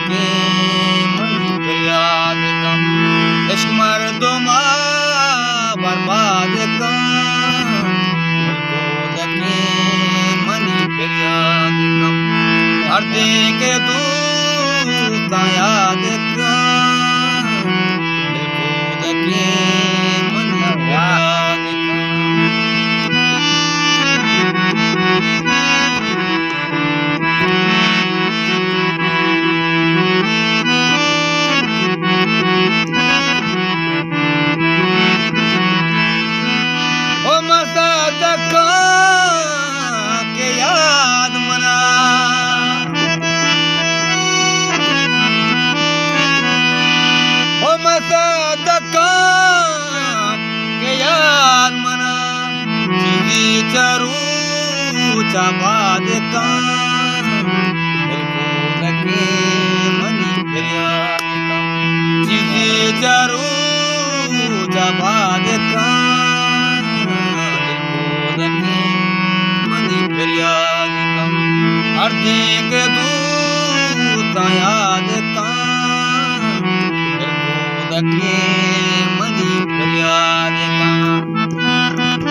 के मनी फरियाद कम इश्क मर्दमा बर्बाद कम खुद के मनी फरियाद कम धरती के दूत याद कम खुद के मनी फरियाद के याद मना ओ मसदका के याद मना जीवी चरू चाबाद का खुद के मनी फरियाद का जीवी चरू चाबाद का फरियाद कम धरती के दूत याद कम खुद के